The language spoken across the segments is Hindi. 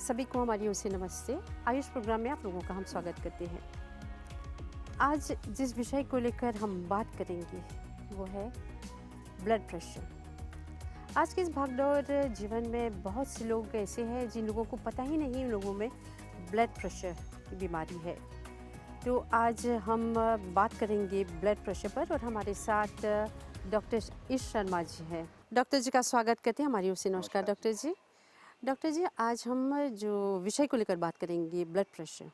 सभी को हमारी ओर से नमस्ते। आयुष प्रोग्राम में आप लोगों का हम स्वागत करते हैं। आज जिस विषय को लेकर हम बात करेंगे वो है ब्लड प्रेशर। आज के इस भागदौड़ जीवन में बहुत से लोग ऐसे हैं जिन लोगों को पता ही नहीं उन लोगों में ब्लड प्रेशर की बीमारी है। तो आज हम बात करेंगे ब्लड प्रेशर पर और हमारे साथ डॉक्टर ईश शर्मा जी हैं। डॉक्टर जी का स्वागत करते हैं हमारी ओर से। नमस्कार डॉक्टर जी। डॉक्टर जी, आज हम जो विषय को लेकर बात करेंगे ब्लड प्रेशर।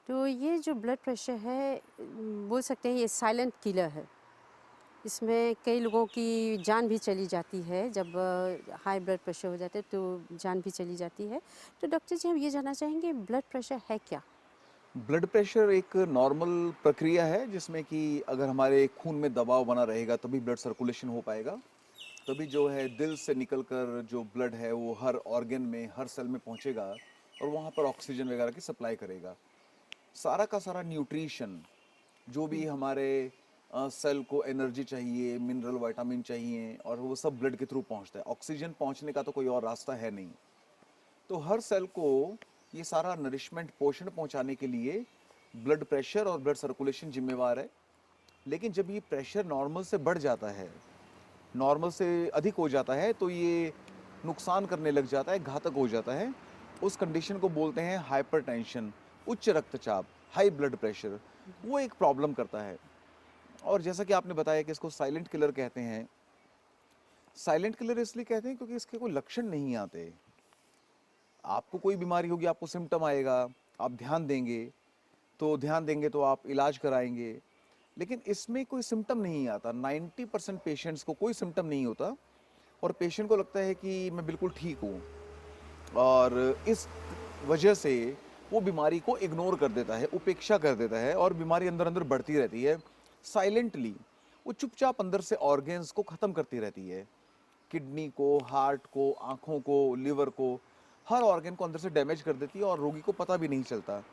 तो ये जो ब्लड प्रेशर है बोल सकते हैं ये साइलेंट किलर है। इसमें कई लोगों की जान भी चली जाती है। जब हाई ब्लड प्रेशर हो जाता है तो जान भी चली जाती है। तो डॉक्टर जी, हम ये जानना चाहेंगे ब्लड प्रेशर है क्या? ब्लड प्रेशर एक नॉर्मल प्रक्रिया है जिसमें कि अगर हमारे खून में दबाव बना रहेगा तभी ब्लड सर्कुलेशन हो पाएगा। तभी जो है दिल से निकलकर जो ब्लड है वो हर ऑर्गन में, हर सेल में पहुंचेगा और वहाँ पर ऑक्सीजन वगैरह की सप्लाई करेगा। सारा का सारा न्यूट्रिशन जो भी हमारे सेल को एनर्जी चाहिए, मिनरल विटामिन चाहिए, और वो सब ब्लड के थ्रू पहुंचता है। ऑक्सीजन पहुंचने का तो कोई और रास्ता है नहीं। तो हर सेल को ये सारा नरिशमेंट, पोषण पहुंचाने के लिए ब्लड प्रेशर और ब्लड सर्कुलेशन जिम्मेवार है। लेकिन जब ये प्रेशर नॉर्मल से बढ़ जाता है, नॉर्मल से अधिक हो जाता है, तो ये नुकसान करने लग जाता है, घातक हो जाता है। उस कंडीशन को बोलते हैं हाइपरटेंशन, उच्च रक्तचाप, हाई ब्लड प्रेशर। वो एक प्रॉब्लम करता है। और जैसा कि आपने बताया कि इसको साइलेंट किलर कहते हैं। साइलेंट किलर इसलिए कहते हैं क्योंकि इसके कोई लक्षण नहीं आते। आपको कोई बीमारी होगी, आपको सिम्टम आएगा, आप ध्यान देंगे तो आप इलाज कराएंगे, लेकिन इसमें कोई सिम्टम नहीं आता। 90% पेशेंट्स को कोई सिम्टम नहीं होता और पेशेंट को लगता है कि मैं बिल्कुल ठीक हूँ, और इस वजह से वो बीमारी को इग्नोर कर देता है, उपेक्षा कर देता है, और बीमारी अंदर अंदर बढ़ती रहती है। साइलेंटली वो चुपचाप अंदर से ऑर्गेन्स को ख़त्म करती रहती है। किडनी को, हार्ट को, आँखों को, लिवर को, हर ऑर्गन को अंदर से डैमेज कर देती है और रोगी को पता भी नहीं चलता।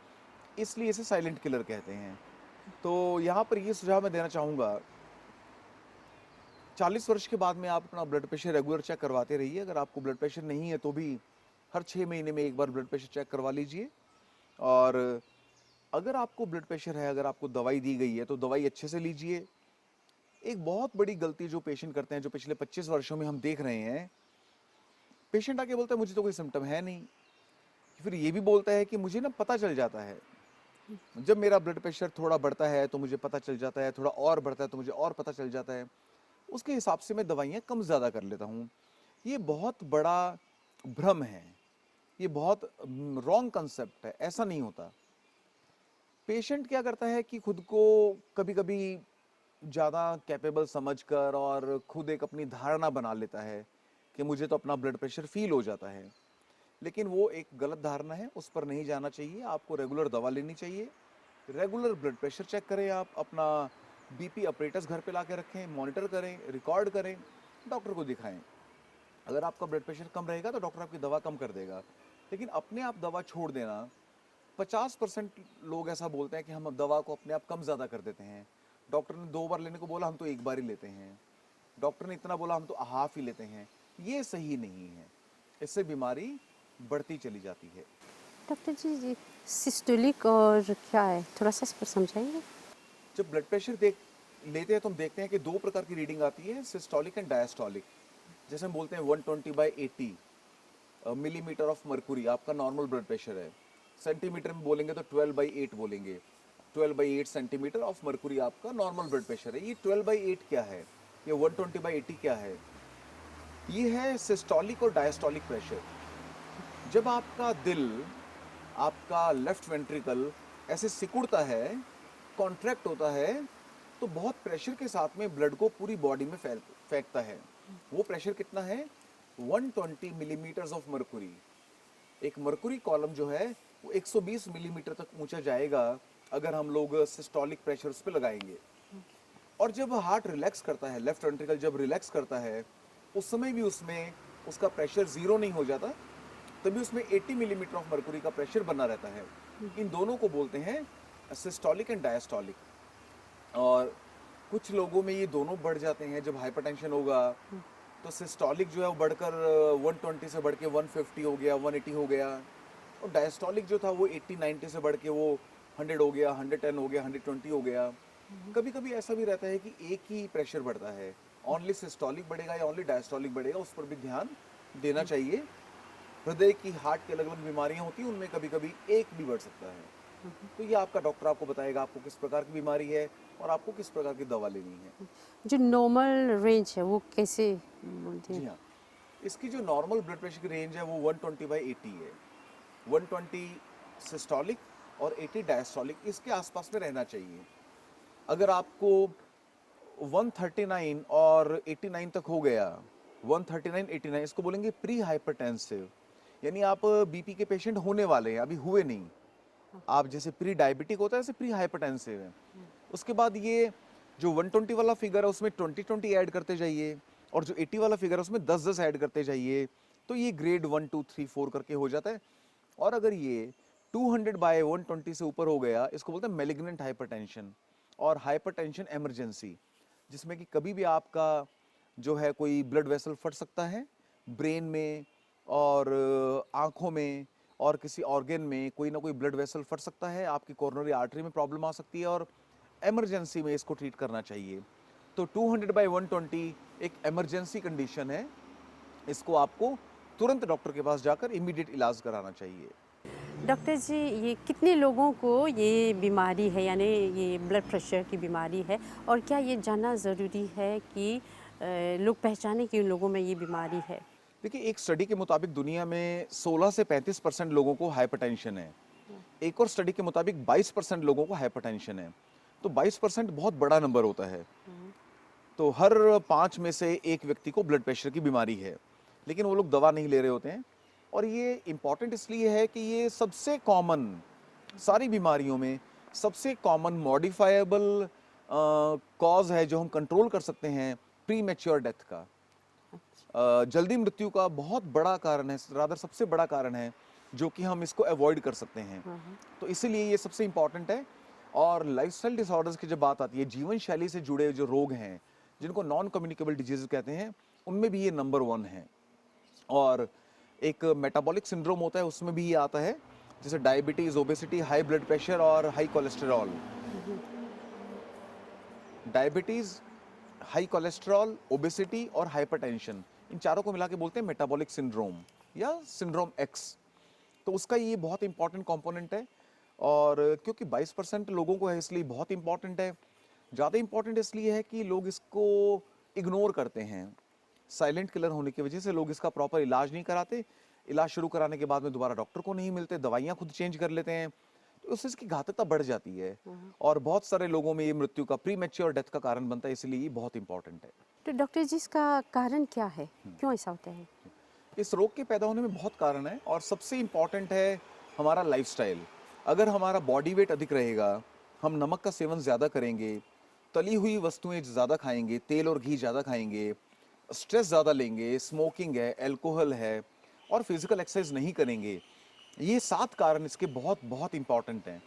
इसलिए इसे साइलेंट किलर कहते हैं। तो यहाँ पर ये सुझाव मैं देना चाहूँगा, 40 वर्ष के बाद में आप अपना ब्लड प्रेशर रेगुलर चेक करवाते रहिए। अगर आपको ब्लड प्रेशर नहीं है तो भी हर 6 महीने में एक बार ब्लड प्रेशर चेक करवा लीजिए। और अगर आपको ब्लड प्रेशर है, अगर आपको दवाई दी गई है तो दवाई अच्छे से लीजिए। एक बहुत बड़ी गलती जो पेशेंट करते हैं, जो पिछले 25 वर्षों में हम देख रहे हैं, पेशेंट आके बोलता है मुझे तो कोई सिम्टम है नहीं। फिर ये भी बोलता है कि मुझे ना पता चल जाता है, जब मेरा ब्लड प्रेशर थोड़ा बढ़ता है तो मुझे पता चल जाता है, थोड़ा और बढ़ता है तो मुझे और पता चल जाता है, उसके हिसाब से मैं दवाइयाँ कम ज़्यादा कर लेता हूँ। ये बहुत बड़ा भ्रम है, ये बहुत रॉन्ग कंसेप्ट है। ऐसा नहीं होता। पेशेंट क्या करता है कि खुद को कभी कभी ज़्यादा कैपेबल समझकर और खुद एक अपनी धारणा बना लेता है कि मुझे तो अपना ब्लड प्रेशर फील हो जाता है। लेकिन वो एक गलत धारणा है, उस पर नहीं जाना चाहिए। आपको रेगुलर दवा लेनी चाहिए, रेगुलर ब्लड प्रेशर चेक करें, आप अपना बीपी अपरेटस घर पे ला के रखें, मॉनिटर करें, रिकॉर्ड करें, डॉक्टर को दिखाएं। अगर आपका ब्लड प्रेशर कम रहेगा तो डॉक्टर आपकी दवा कम कर देगा। लेकिन अपने आप दवा छोड़ देना, 50% लोग ऐसा बोलते हैं कि हम दवा को अपने आप कम ज़्यादा कर देते हैं। डॉक्टर ने 2 बार लेने को बोला, हम तो 1 बार ही लेते हैं। डॉक्टर ने इतना बोला, हम तो हाफ ही लेते हैं। ये सही नहीं है, इससे बीमारी बढ़ती चली जाती है। डॉक्टर जी, ये सिस्टोलिक और क्या है, थोड़ा सा इस पर समझाइए। जब ब्लड प्रेशर देख लेते हैं तो हम देखते हैं कि 2 प्रकार की रीडिंग आती है, सिस्टोलिक एंड डायस्टोलिक। जैसे हम बोलते हैं 120/80 मिलीमीटर ऑफ मर्कुरी आपका नॉर्मल ब्लड प्रेशर है। सेंटीमीटर में बोलेंगे तो 12/8 बोलेंगे। 12/8 सेंटीमीटर ऑफ मर्कुरी आपका नॉर्मल ब्लड प्रेशर है। ये 12/8 क्या है, ये 120/80 क्या है? ये है सिस्टोलिक और डायस्टोलिक प्रेशर। जब आपका दिल, आपका लेफ्ट वेंट्रिकल ऐसे सिकुड़ता है, कॉन्ट्रैक्ट होता है, तो बहुत प्रेशर के साथ में ब्लड को पूरी बॉडी में फेंकता है। वो प्रेशर कितना है? 120 मिलीमीटर्स ऑफ मर्कुरी। एक मर्कुरी कॉलम जो है वो 120 मिलीमीटर तक ऊंचा जाएगा अगर हम लोग सिस्टोलिक प्रेशर उस पे लगाएंगे। और जब हार्ट रिलैक्स करता है, लेफ्ट वेंट्रिकल जब रिलैक्स करता है, उस समय भी उसमें उसका प्रेशर जीरो नहीं हो जाता, तभी उसमें 80 मिलीमीटर ऑफ मर्कुरी का प्रेशर बना रहता है। इन दोनों को बोलते हैं सिस्टोलिक एंड डायस्टोलिक। और कुछ लोगों में ये दोनों बढ़ जाते हैं। जब हाइपरटेंशन होगा तो सिस्टोलिक जो है वो बढ़कर 120 से बढ़ के 150 हो गया, 180 हो गया। और डायस्टोलिक जो था वो 80-90 से बढ़ के वो 100 हो गया, 110 हो गया, 120 हो गया। कभी कभी ऐसा भी रहता है कि एक ही प्रेशर बढ़ता है, ओनली सिस्टोलिक बढ़ेगा या ओनली डायस्टोलिक बढ़ेगा, उस पर भी ध्यान देना चाहिए। हृदय की, हार्ट की अलग अलग बीमारियां होती हैं, उनमें कभी कभी एक भी बढ़ सकता है। तो ये आपका डॉक्टर आपको बताएगा आपको किस प्रकार की बीमारी है और आपको किस प्रकार की दवा लेनी है। जो नॉर्मल रेंज है वो कैसे बोलते जी हैं? हाँ, इसकी जो नॉर्मल ब्लड प्रेशर की रेंज है वो 120/80 है। 120 सिस्टोलिक और 80 डायस्टोलिक, इसके आसपास में रहना चाहिए। अगर आपको 139 और 89 तक हो गया, 139 89, इसको बोलेंगे प्री हाइपरटेंसिव, यानी आप बीपी के पेशेंट होने वाले हैं, अभी हुए नहीं। आप जैसे प्री डायबिटिक होता है ऐसे प्री हाइपरटेंसिव है। उसके बाद ये जो 120 वाला फिगर है उसमें 20-20 ऐड करते जाइए, और जो 80 वाला फिगर है उसमें 10-10 ऐड करते जाइए, तो ये ग्रेड 1 2 3 4 करके हो जाता है। और अगर ये 200/120 से ऊपर हो गया, इसको बोलते हैं मैलिग्नेंट हाइपरटेंशन और हाइपरटेंशन इमरजेंसी, जिसमें कि कभी भी आपका जो है कोई ब्लड वेसल फट सकता है ब्रेन में, और आंखों में, और किसी ऑर्गन में कोई ना कोई ब्लड वेसल फट सकता है, आपकी कोरोनरी आर्टरी में प्रॉब्लम आ सकती है, और इमरजेंसी में इसको ट्रीट करना चाहिए। तो 200/120 एक इमरजेंसी कंडीशन है, इसको आपको तुरंत डॉक्टर के पास जाकर इमीडिएट इलाज कराना चाहिए। डॉक्टर जी, ये कितने लोगों को ये बीमारी है, यानी ये ब्लड प्रेशर की बीमारी है, और क्या ये जानना ज़रूरी है कि लोग पहचानें कि उन लोगों में ये बीमारी है? देखिए, एक स्टडी के मुताबिक दुनिया में 16 से 35% लोगों को हाइपरटेंशन है। एक और स्टडी के मुताबिक 22% लोगों को हाइपरटेंशन है। तो 22% बहुत बड़ा नंबर होता है। तो हर 5 में से एक व्यक्ति को ब्लड प्रेशर की बीमारी है, लेकिन वो लोग दवा नहीं ले रहे होते हैं। और ये इम्पॉर्टेंट इसलिए है कि ये सबसे कॉमन, सारी बीमारियों में सबसे कॉमन मॉडिफाइबल कॉज है जो हम कंट्रोल कर सकते हैं, प्री मैच्योर डेथ का। जल्दी मृत्यु का बहुत बड़ा कारण है, रादर सबसे बड़ा कारण है, जो कि हम इसको अवॉइड कर सकते हैं। तो इसीलिए ये सबसे इम्पॉर्टेंट है। और लाइफस्टाइल डिसऑर्डर्स की जब बात आती है, जीवन शैली से जुड़े जो रोग हैं, जिनको नॉन कम्युनिकेबल डिजीज कहते हैं, उनमें भी ये नंबर 1 है। और एक मेटाबॉलिक सिंड्रोम होता है, उसमें भी ये आता है, जैसे diabetes, obesity, high blood pressure और high cholesterol. Diabetes, high cholesterol, obesity और हाइपरटेंशन, इन चारों को मिला के बोलते हैं मेटाबॉलिक सिंड्रोम या सिंड्रोम एक्स। तो उसका ये बहुत इंपॉर्टेंट कंपोनेंट है। और क्योंकि 22% लोगों को है, इसलिए बहुत इंपॉर्टेंट है। ज़्यादा इंपॉर्टेंट इसलिए है कि लोग इसको इग्नोर करते हैं। साइलेंट किलर होने की वजह से लोग इसका प्रॉपर इलाज नहीं कराते। इलाज शुरू कराने के बाद में दोबारा डॉक्टर को नहीं मिलते, दवाइयाँ खुद चेंज कर लेते हैं, तो उससे इसकी घातकता बढ़ जाती है। और बहुत सारे लोगों में ये मृत्यु का, प्री मैच्योर डेथ का कारण बनता है, इसलिए ये बहुत इंपॉर्टेंट है। तो डॉक्टर जी, इसका कारण क्या है? क्यों ऐसा होता है? इस रोग के पैदा होने में बहुत कारण है, और सबसे इम्पॉर्टेंट है हमारा लाइफस्टाइल। अगर हमारा बॉडी वेट अधिक रहेगा, हम नमक का सेवन ज़्यादा करेंगे, तली हुई वस्तुएं ज़्यादा खाएंगे, तेल और घी ज़्यादा खाएंगे, स्ट्रेस ज़्यादा लेंगे, स्मोकिंग है, अल्कोहल है, और फिजिकल एक्सरसाइज नहीं करेंगे, ये 7 कारण इसके बहुत बहुत इंपॉर्टेंट हैं।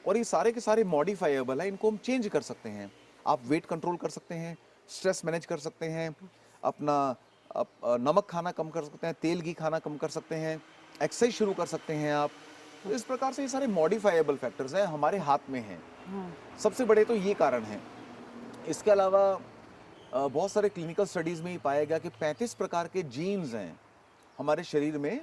और ये सारे के सारे मॉडिफाइबल है, इनको हम चेंज कर सकते हैं। आप वेट कंट्रोल कर सकते हैं, स्ट्रेस मैनेज कर सकते हैं, अपना नमक खाना कम कर सकते हैं, तेल घी खाना कम कर सकते हैं, एक्सरसाइज शुरू कर सकते हैं आप। तो इस प्रकार से ये सारे मॉडिफाइबल फैक्टर्स हैं, हमारे हाथ में हैं। सबसे बड़े तो ये कारण हैं। इसके अलावा बहुत सारे क्लिनिकल स्टडीज़ में ये पाया गया कि 35 प्रकार के जीन्स हैं हमारे शरीर में,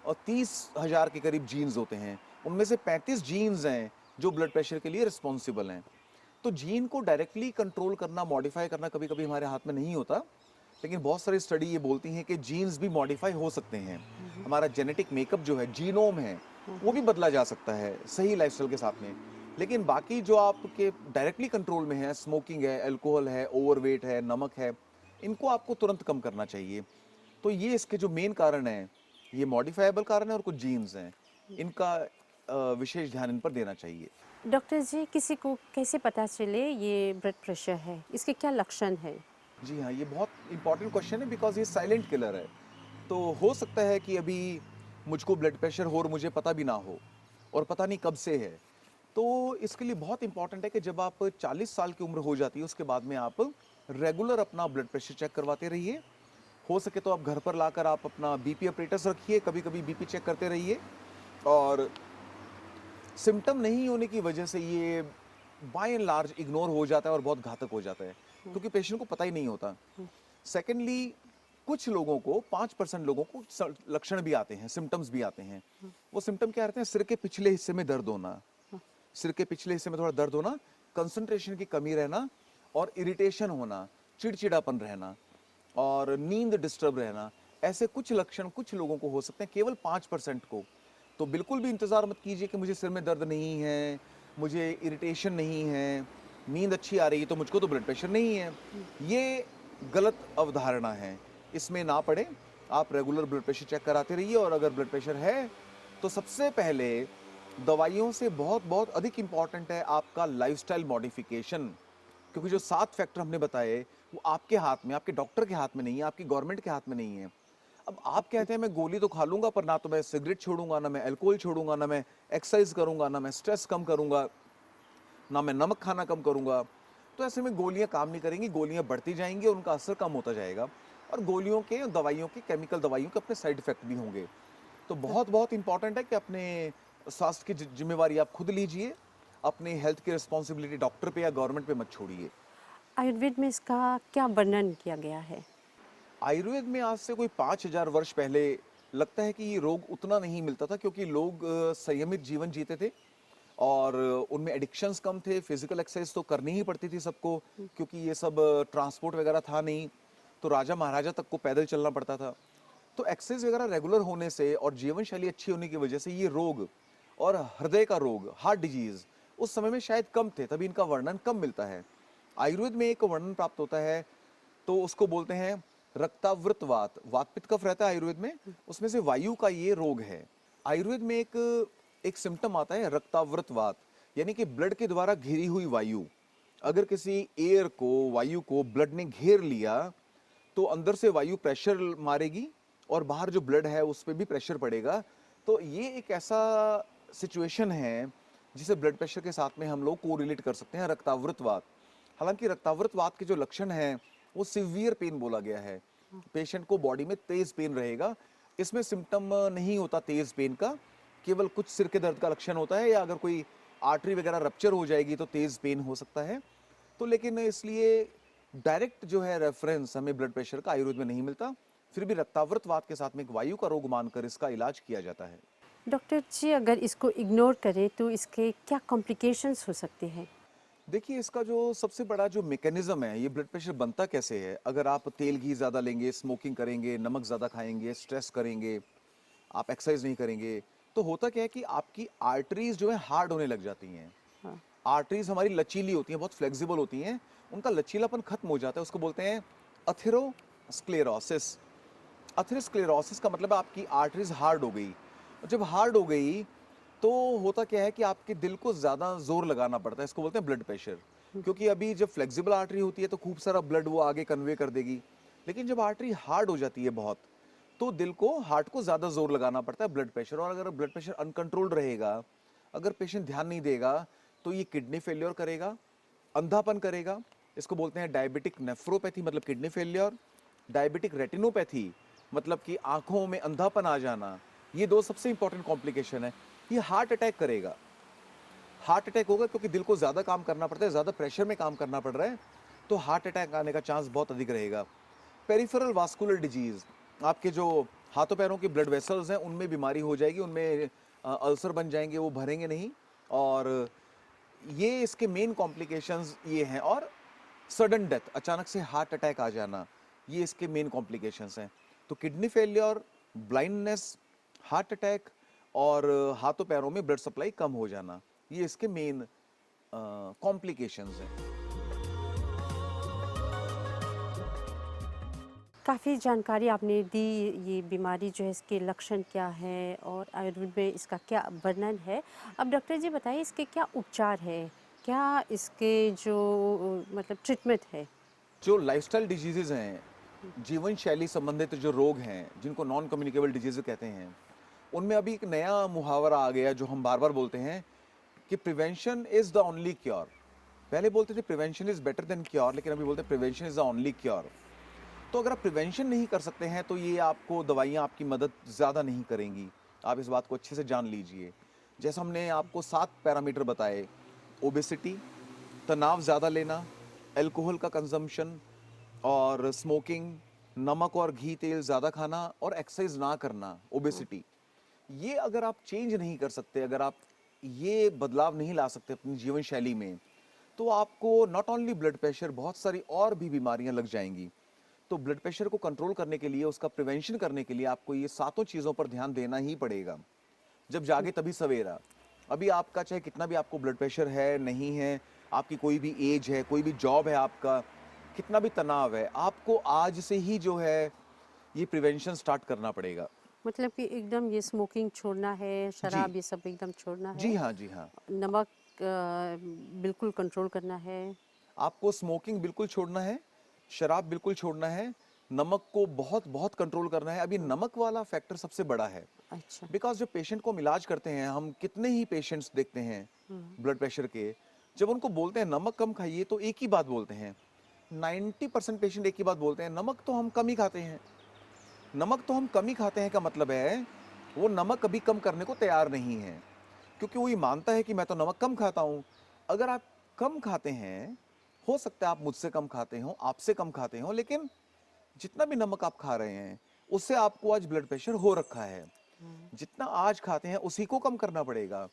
और 30,000 के करीब जीन्स होते हैं। उनमें से 35 जीन्स हैं जो ब्लड प्रेशर के लिए रिस्पॉन्सिबल हैं। तो जीन को डायरेक्टली कंट्रोल करना, मॉडिफाई करना कभी कभी हमारे हाथ में नहीं होता, लेकिन बहुत सारी स्टडी ये बोलती हैं कि जीन्स भी मॉडिफाई हो सकते हैं। हमारा जेनेटिक मेकअप जो है, जीनोम है, वो भी बदला जा सकता है सही लाइफस्टाइल के साथ में। लेकिन बाकी जो आपके डायरेक्टली कंट्रोल में है, स्मोकिंग है, अल्कोहल है, ओवरवेट है, नमक है, इनको आपको तुरंत कम करना चाहिए। तो ये इसके जो मेन कारण हैं, ये मॉडिफाइबल कारण है, और कुछ जीन्स हैं, इनका विशेष ध्यान इन पर देना चाहिए। डॉक्टर जी, किसी को कैसे पता चले ये ब्लड प्रेशर है? इसके क्या लक्षण है? जी हाँ, ये बहुत इंपॉर्टेंट क्वेश्चन है, बिकॉज ये साइलेंट किलर है। तो हो सकता है कि अभी मुझको ब्लड प्रेशर हो और मुझे पता भी ना हो, और पता नहीं कब से है। तो इसके लिए बहुत इंपॉर्टेंट है कि जब आप 40 साल की उम्र हो जाती है, उसके बाद में आप रेगुलर अपना ब्लड प्रेशर चेक करवाते रहिए। हो सके तो आप घर पर लाकर आप अपना बीपी ऑपरेटर्स रखिए, कभी कभी बीपी चेक करते रहिए। और सिम्टम नहीं होने की वजह से ये बाय एंड लार्ज इग्नोर हो जाता है और बहुत घातक हो जाता है, क्योंकि पेशेंट को पता ही नहीं होता। सेकेंडली, कुछ लोगों को 5% लोगों को लक्षण भी आते हैं, सिम्टम्स भी आते हैं। वो सिम्टम क्या रहते हैं? सिर के पिछले हिस्से में दर्द होना, सिर के पिछले हिस्से में थोड़ा दर्द होना, कंसंट्रेशन की कमी रहना और इरिटेशन होना, चिड़चिड़ापन रहना और नींद डिस्टर्ब रहना। ऐसे कुछ लक्षण कुछ लोगों को हो सकते हैं, केवल 5% को। तो बिल्कुल भी इंतजार मत कीजिए कि मुझे सिर में दर्द नहीं है, मुझे इरिटेशन नहीं है, नींद अच्छी आ रही है तो मुझको तो ब्लड प्रेशर नहीं है। ये गलत अवधारणा है, इसमें ना पड़े। आप रेगुलर ब्लड प्रेशर चेक कराते रहिए और अगर ब्लड प्रेशर है तो सबसे पहले दवाइयों से बहुत बहुत अधिक इम्पॉर्टेंट है आपका लाइफस्टाइल मॉडिफिकेशन, क्योंकि जो 7 फैक्टर हमने बताए वो आपके हाथ में, आपके डॉक्टर के हाथ में नहीं है, आपकी गवर्नमेंट के हाथ में नहीं है। अब आप कहते हैं मैं गोली तो खा लूंगा पर ना तो मैं सिगरेट छोड़ूंगा, ना मैं अल्कोहल छोड़ूंगा, ना मैं एक्सरसाइज करूंगा, ना मैं स्ट्रेस कम करूंगा, ना मैं नमक खाना कम करूंगा। तो ऐसे में गोलियां काम नहीं करेंगी, गोलियां बढ़ती जाएंगी और उनका असर कम होता जाएगा और गोलियों के, दवाइयों के, केमिकल दवाइयों के अपने साइड इफेक्ट भी होंगे। तो बहुत बहुत इंपॉर्टेंट है कि अपने स्वास्थ्य की जिम्मेवारी आप खुद लीजिए, अपने हेल्थ की रिस्पॉन्सिबिलिटी डॉक्टर पे या गवर्नमेंट पे मत छोड़िए। आयुर्वेद में इसका क्या वर्णन किया गया है? आयुर्वेद में आज से कोई 5000 वर्ष पहले लगता है कि ये रोग उतना नहीं मिलता था, क्योंकि लोग संयमित जीवन जीते थे और उनमें एडिक्शंस कम थे। फिजिकल एक्सरसाइज तो करनी ही पड़ती थी सबको, क्योंकि ये सब ट्रांसपोर्ट वगैरह था नहीं, तो राजा महाराजा तक को पैदल चलना पड़ता था। तो एक्सरसाइज वगैरह रेगुलर होने से और जीवन शैली अच्छी होने की वजह से ये रोग और हृदय का रोग, हार्ट डिजीज, उस समय में शायद कम थे, तभी इनका वर्णन कम मिलता है। आयुर्वेद में एक वर्णन प्राप्त होता है तो उसको बोलते हैं रक्तावृत वात। वात पित्त कफ रहता है आयुर्वेद में, उसमें से वायु का ये रोग है। आयुर्वेद में एक सिम्टम आता है रक्तावृत वात, यानी कि ब्लड के द्वारा घिरी हुई वायु। अगर किसी एयर को, वायु को ब्लड ने घेर लिया तो अंदर से वायु प्रेशर मारेगी और बाहर जो ब्लड है उस पर भी प्रेशर पड़ेगा। तो ये एक ऐसा सिचुएशन है जिसे ब्लड प्रेशर के साथ में हम लोग को रिलेट कर सकते हैं, रक्तावृतवात। हालांकि रक्तावृतवात के जो लक्षण हैं वो सीवियर पेन बोला गया है। पेशेंट को बॉडी में तेज पेन रहेगा, इसमें सिम्टम नहीं होता तेज पेन का, केवल कुछ सिर के दर्द का लक्षण होता है, या अगर कोई आर्टरी वगैरह रप्चर हो जाएगी तो तेज पेन हो सकता है। तो लेकिन इसलिए डायरेक्ट जो है रेफरेंस हमें ब्लड प्रेशर का आयुर्वेद में नहीं मिलता, फिर भी रक्तावृतवात के साथ में एक वायु का रोग मानकर इसका इलाज किया जाता है। डॉक्टर जी, अगर इसको इग्नोर करें तो इसके क्या कॉम्प्लिकेशंस हो सकते हैं? देखिए, इसका जो सबसे बड़ा जो मैकेनिज्म है, ये ब्लड प्रेशर बनता कैसे है? अगर आप तेल घी ज़्यादा लेंगे, स्मोकिंग करेंगे, नमक ज़्यादा खाएंगे, स्ट्रेस करेंगे, आप एक्सरसाइज नहीं करेंगे, तो होता क्या है कि आपकी आर्टरीज जो है हार्ड होने लग जाती हैं। हाँ। आर्टरीज हमारी लचीली होती हैं, बहुत फ्लेक्सिबल होती हैं, उनका लचीलापन खत्म हो जाता है, उसको बोलते हैं अथेरोस्क्लेरोसिस। अथेरोस्क्लेरोसिस का मतलब है आपकी आर्टरीज हार्ड हो गई। और जब हार्ड हो गई तो होता क्या है कि आपके दिल को ज़्यादा जोर लगाना पड़ता है, इसको बोलते हैं ब्लड प्रेशर। क्योंकि अभी जब फ्लेक्सिबल आर्टरी होती है तो खूब सारा ब्लड वो आगे कन्वे कर देगी, लेकिन जब आर्टरी हार्ड हो जाती है बहुत, तो दिल को, हार्ट को ज़्यादा जोर लगाना पड़ता है, ब्लड प्रेशर। और अगर ब्लड प्रेशर अनकंट्रोल्ड रहेगा, अगर पेशेंट ध्यान नहीं देगा, तो ये किडनी फेलियर करेगा, अंधापन करेगा। इसको बोलते हैं डायबिटिक नेफ्रोपैथी, मतलब किडनी फेलियर। डायबिटिक रेटिनोपैथी, मतलब कि आंखों में अंधापन आ जाना। ये दो सबसे इंपॉर्टेंट कॉम्प्लिकेशन है। ये हार्ट अटैक करेगा, हार्ट अटैक होगा क्योंकि दिल को ज़्यादा काम करना पड़ता है, ज़्यादा प्रेशर में काम करना पड़ रहा है, तो हार्ट अटैक आने का चांस बहुत अधिक रहेगा। पेरिफेरल वास्कुलर डिजीज़, आपके जो हाथों पैरों के ब्लड वेसल्स हैं उनमें बीमारी हो जाएगी, उनमें अल्सर बन जाएंगे, वो भरेंगे नहीं, और ये इसके मेन कॉम्प्लिकेशंस ये हैं। और सडन डेथ, अचानक से हार्ट अटैक आ जाना, ये इसके मेन कॉम्प्लिकेशंस हैं। तो kidney failure, blindness, heart attack और हाथों पैरों में ब्लड सप्लाई कम हो जाना, ये इसके मेन कॉम्प्लिकेशंस हैं। काफ़ी जानकारी आपने दी, ये बीमारी जो है इसके लक्षण क्या है और आयुर्वेद में इसका क्या वर्णन है। अब डॉक्टर जी बताइए, इसके क्या उपचार है, क्या इसके जो मतलब ट्रीटमेंट है? जो लाइफस्टाइल डिजीजेज हैं, जीवन शैली संबंधित जो रोग हैं, जिनको नॉन कम्युनिकेबल डिजीज कहते हैं, उनमें अभी एक नया मुहावरा आ गया जो हम बार बार बोलते हैं कि prevention is the only cure. पहले बोलते थे prevention is better than cure, लेकिन अभी बोलते हैं prevention is the only cure. तो अगर आप प्रिवेंशन नहीं कर सकते हैं तो ये आपको दवाइयाँ आपकी मदद ज़्यादा नहीं करेंगी, आप इस बात को अच्छे से जान लीजिए। जैसे हमने आपको 7 पैरामीटर बताए, ओबेसिटी, तनाव ज़्यादा लेना, अल्कोहल का कंजम्पशन और स्मोकिंग, नमक और घी तेल ज़्यादा खाना और एक्सरसाइज ना करना, ओबेसिटी। ये अगर आप चेंज नहीं कर सकते, अगर आप ये बदलाव नहीं ला सकते अपनी जीवन शैली में, तो आपको नॉट ओनली ब्लड प्रेशर, बहुत सारी और भी बीमारियां लग जाएंगी। तो ब्लड प्रेशर को कंट्रोल करने के लिए, उसका प्रिवेंशन करने के लिए आपको ये सातों चीज़ों पर ध्यान देना ही पड़ेगा। जब जागे तभी सवेरा। अभी आपका चाहे कितना भी आपको ब्लड प्रेशर है, नहीं है, आपकी कोई भी एज है, कोई भी जॉब है आपका, कितना भी तनाव है, आपको आज से ही जो है ये प्रिवेंशन स्टार्ट करना पड़ेगा। मतलब कि एकदम ये स्मोकिंग छोड़ना है, जी शराब ये सब एकदम छोड़ना जी है, हाँ, जी हाँ। नमक बिल्कुल कंट्रोल करना है। आपको स्मोकिंग बिल्कुल छोड़ना है, शराब बिल्कुल छोड़ना है, नमक को बहुत बहुत कंट्रोल करना है। अभी नमक वाला फैक्टर सबसे बड़ा है, अच्छा। बिकॉज जब पेशेंट को हम इलाज करते हैं, हम कितने ही पेशेंट्स देखते हैं ब्लड प्रेशर के, जब उनको बोलते हैं नमक कम खाइए तो एक ही बात बोलते हैं। 90% पेशेंट एक ही बात बोलते हैं, नमक तो हम कम ही खाते हैं। नमक तो हम कम ही खाते हैं का मतलब है वो नमक कभी कम करने को तैयार नहीं है, क्योंकि वो ये मानता है कि मैं तो नमक कम खाता हूँ। अगर आप कम खाते हैं, हो सकता है आप मुझसे कम खाते हो, आपसे कम खाते हो, लेकिन जितना भी नमक आप खा रहे हैं उससे आपको आज ब्लड प्रेशर हो रखा है। जितना आज खाते हैं उसी को कम करना पड़ेगा।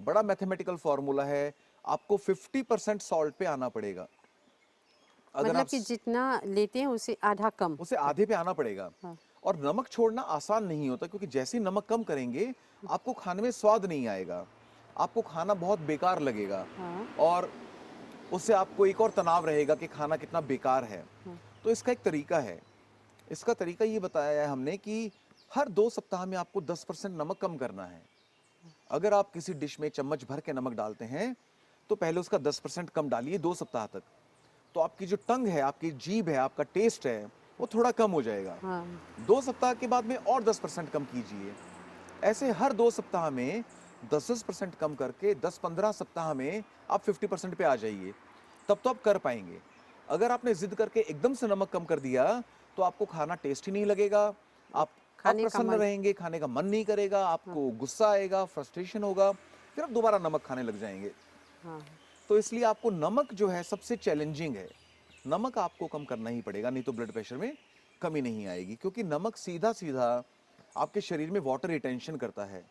बड़ा मैथमेटिकल फॉर्मूला है, आपको 50% सॉल्ट पे आना पड़ेगा। अगर मतलब आप कि जितना लेते हैं उसे आधा कम। उसे आधे पे आना पड़ेगा। हाँ। और नमक छोड़ना आसान नहीं होता, क्योंकि जैसे ही नमक कम करेंगे आपको खाने में स्वाद नहीं आएगा, आपको खाना बहुत बेकार लगेगा, हाँ। और उससे आपको एक और तनाव रहेगा कि खाना कितना बेकार है। हाँ। तो इसका एक तरीका है। इसका तरीका ये बताया है हमने कि हर 2 सप्ताह में आपको 10% नमक कम करना है। अगर आप किसी डिश में चम्मच भर के नमक डालते हैं तो पहले उसका 10% कम डालिए 2 सप्ताह तक। तो आपकी जो टंग है, आपकी जीभ है, आपका टेस्ट है, वो थोड़ा कम हो जाएगा। हाँ। 2 सप्ताह के बाद में और 10% कम कीजिए। ऐसे हर 2 सप्ताह में 10% कम करके 10-15 सप्ताह में आप 50% पे आ जाइए। तब तो आप कर पाएंगे। अगर आपने जिद करके एकदम से नमक कम कर दिया तो आपको खाना टेस्टी नहीं लगेगा, आप खाने का अप्रसन्न मन। रहेंगे, खाने का मन नहीं करेगा, हाँ। आपको गुस्सा आएगा, फ्रस्ट्रेशन होगा, फिर आप दोबारा नमक खाने लग जाएंगे। हाँ। तो इसलिए आपको नमक जो है सबसे चैलेंजिंग है। नमक आपको कम करना ही पड़ेगा, नहीं तो ब्लड प्रेशर में कमी नहीं आएगी, क्योंकि नमक सीधा सीधा आपके शरीर में वाटर रिटेंशन करता है।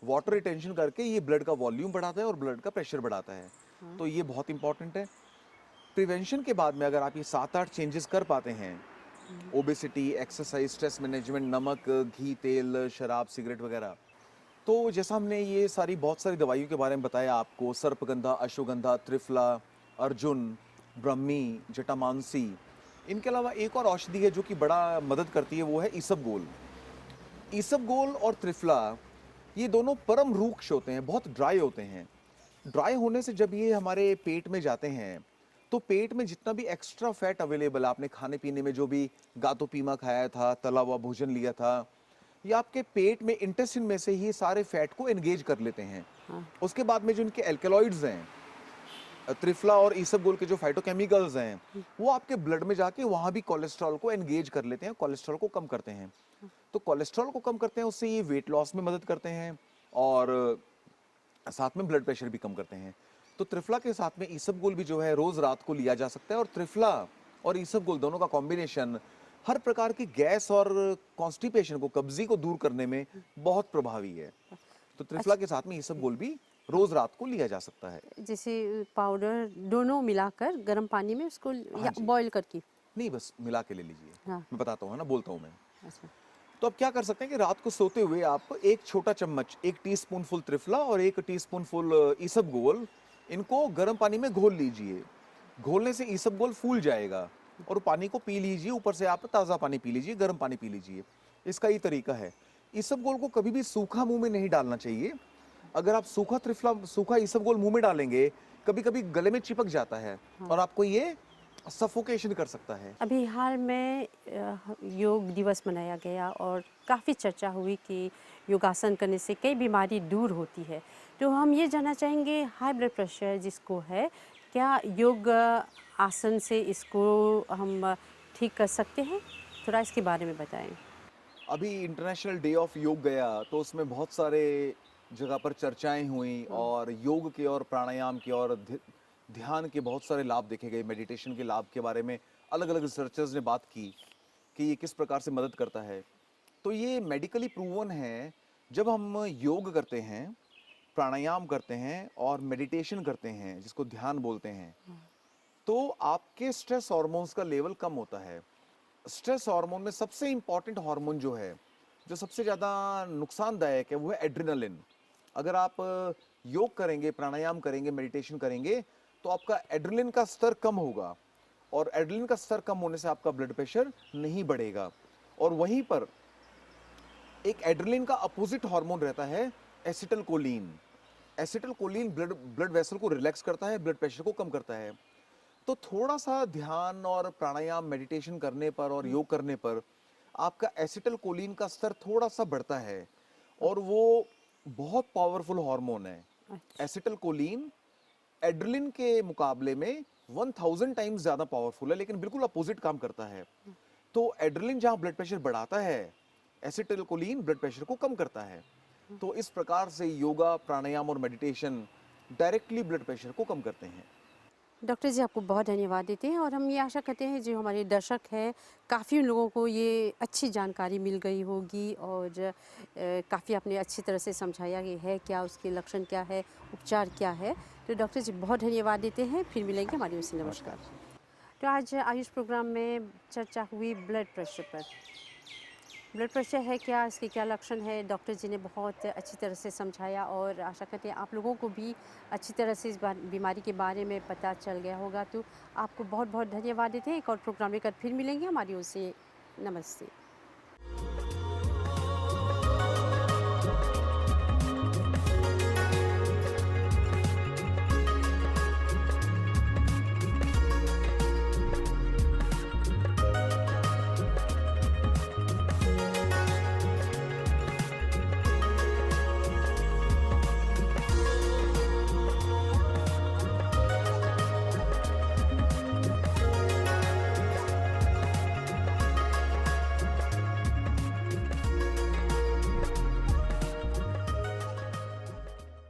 वाटर रिटेंशन करके ये ब्लड का वॉल्यूम बढ़ाता है और ब्लड का प्रेशर बढ़ाता है। तो ये बहुत इंपॉर्टेंट है। प्रिवेंशन के बाद में अगर आप ये 7-8 चेंजेस कर पाते हैं, ओबेसिटी, एक्सरसाइज, स्ट्रेस मैनेजमेंट, नमक, घी, तेल, शराब, सिगरेट वगैरह, तो जैसा हमने ये सारी बहुत सारी दवाइयों के बारे में बताया आपको, सर्पगंधा, अश्वगंधा, त्रिफला, अर्जुन, ब्रह्मी, जटामांसी, इनके अलावा एक और औषधि है जो कि बड़ा मदद करती है, वो है ईसबगोल। ईसबगोल और त्रिफला ये दोनों परम रूक्ष होते हैं, बहुत ड्राई होते हैं। ड्राई होने से जब ये हमारे पेट में जाते हैं तो पेट में जितना भी एक्स्ट्रा फैट अवेलेबल, आपने खाने पीने में जो भी गातो पीमा खाया था, तला हुआ भोजन लिया था, ये आपके पेट में इंटेस्टिन में से ही सारे फैट को एंगेज कर लेते हैं। हाँ। उसके बाद में जो इनके एल्केलॉइड्स हैं, त्रिफला और ईसबगोल के जो फाइटोकेमिकल्स हैं, वो आपके ब्लड में जाके वहां भी कोलेस्ट्रॉल को एंगेज कर लेते हैं, कोलेस्ट्रॉल को कम करते हैं। तो कोलेस्ट्रॉल को कम करते हैं, उससे ये वेट लॉस में मदद करते हैं और साथ में ब्लड प्रेशर भी कम करते हैं। तो त्रिफला के साथ में ईसबगोल भी जो है रोज रात को लिया जा सकता है, और त्रिफला और ईसबगोल दोनों का कॉम्बिनेशन हर प्रकार की गैस और कॉन्स्टिपेशन को, कब्जी को दूर करने में बहुत प्रभावी है। तो त्रिफला के साथ में ईसबगोल भी रोज रात को लिया जा सकता है। जैसे पाउडर दोनों मिलाकर गर्म पानी में उसको हाँ या जी। बॉईल करके। नहीं, बस मिला के ले लीजिए। हाँ। मैं बताता हूँ, है ना, बोलता हूँ मैं। अच्छा। तो आप क्या कर सकते हैं कि रात को सोते हुए आप एक छोटा चम्मच, 1 टीस्पूनफुल त्रिफला और 1 टीस्पूनफुल ईसबगोल, इनको गर्म पानी में घोल लीजिए। घोलने से ईसबगोल फूल जाएगा और पानी को पी लीजिए। ऊपर से आप ताज़ा पानी पी लीजिए, गर्म पानी पी लीजिए। इसका ये तरीका है। ईसबगोल को कभी भी सूखा मुंह में नहीं डालना चाहिए। अगर आप सूखा त्रिफला, सूखा ईसबगोल मुंह में डालेंगे, कभी कभी गले में चिपक जाता है और आपको ये सफोकेशन कर सकता है। अभी हाल में योग दिवस मनाया गया और काफ़ी चर्चा हुई कि योगासन करने से कई बीमारी दूर होती है। तो हम ये जानना चाहेंगे, हाई ब्लड प्रेशर जिसको है, क्या योग आसन से इसको हम ठीक कर सकते हैं? थोड़ा इसके बारे में बताएं। अभी इंटरनेशनल डे ऑफ योग गया तो उसमें बहुत सारे जगह पर चर्चाएं हुई और योग के और प्राणायाम के और ध्यान के बहुत सारे लाभ देखे गए, मेडिटेशन के लाभ के बारे में अलग अलग रिसर्चर्स ने बात की कि ये किस प्रकार से मदद करता है। तो ये मेडिकली प्रूवन है, जब हम योग करते हैं, प्राणायाम करते हैं और मेडिटेशन करते हैं जिसको ध्यान बोलते हैं, तो आपके स्ट्रेस हार्मोन्स का लेवल कम होता है। स्ट्रेस हार्मोन में सबसे इंपॉर्टेंट हार्मोन जो है, जो सबसे ज़्यादा नुकसानदायक है, वो है एड्रेनालिन। अगर आप योग करेंगे, प्राणायाम करेंगे, मेडिटेशन करेंगे तो आपका एड्रेनालिन का स्तर कम होगा और एड्रेनालिन का स्तर कम होने से आपका ब्लड प्रेशर नहीं बढ़ेगा। और वहीं पर एक एड्रेनालिन का अपोजिट हार्मोन रहता है एसिटिलकोलिन। एसिटिलकोलिन ब्लड वेसल को रिलैक्स करता है, ब्लड प्रेशर को कम करता है। तो थोड़ा सा ध्यान और प्राणायाम मेडिटेशन करने पर और योग करने पर आपका एसिटिलकोलिन का स्तर थोड़ा सा बढ़ता है और वो बहुत पावरफुल हार्मोन है। एसिटिलकोलिन एड्रेनालिन के मुकाबले में 1000 टाइम्स ज्यादा पावरफुल है, लेकिन बिल्कुल अपोजिट काम करता है। तो एड्रेनालिन जहां ब्लड प्रेशर बढ़ाता है, एसिटिलकोलिन ब्लड प्रेशर को कम करता है। तो इस प्रकार से योगा, प्राणायाम और मेडिटेशन डायरेक्टली ब्लड प्रेशर को कम करते हैं। डॉक्टर जी, आपको बहुत धन्यवाद देते हैं और हम ये आशा करते हैं जो हमारे दर्शक हैं, काफ़ी उन लोगों को ये अच्छी जानकारी मिल गई होगी और काफ़ी आपने अच्छी तरह से समझाया कि है क्या, उसके लक्षण क्या है, उपचार क्या है। तो डॉक्टर जी बहुत धन्यवाद देते हैं, फिर मिलेंगे हमारी ओर से नमस्कार। तो आज आयुष प्रोग्राम में चर्चा हुई ब्लड प्रेशर पर। ब्लड प्रेशर है क्या, इसके क्या लक्षण है, डॉक्टर जी ने बहुत अच्छी तरह से समझाया और आशा करते हैं आप लोगों को भी अच्छी तरह से इस बीमारी के बारे में पता चल गया होगा। तो आपको बहुत बहुत धन्यवाद देते हैं। एक और प्रोग्राम लेकर फिर मिलेंगे, हमारी ओर से नमस्ते।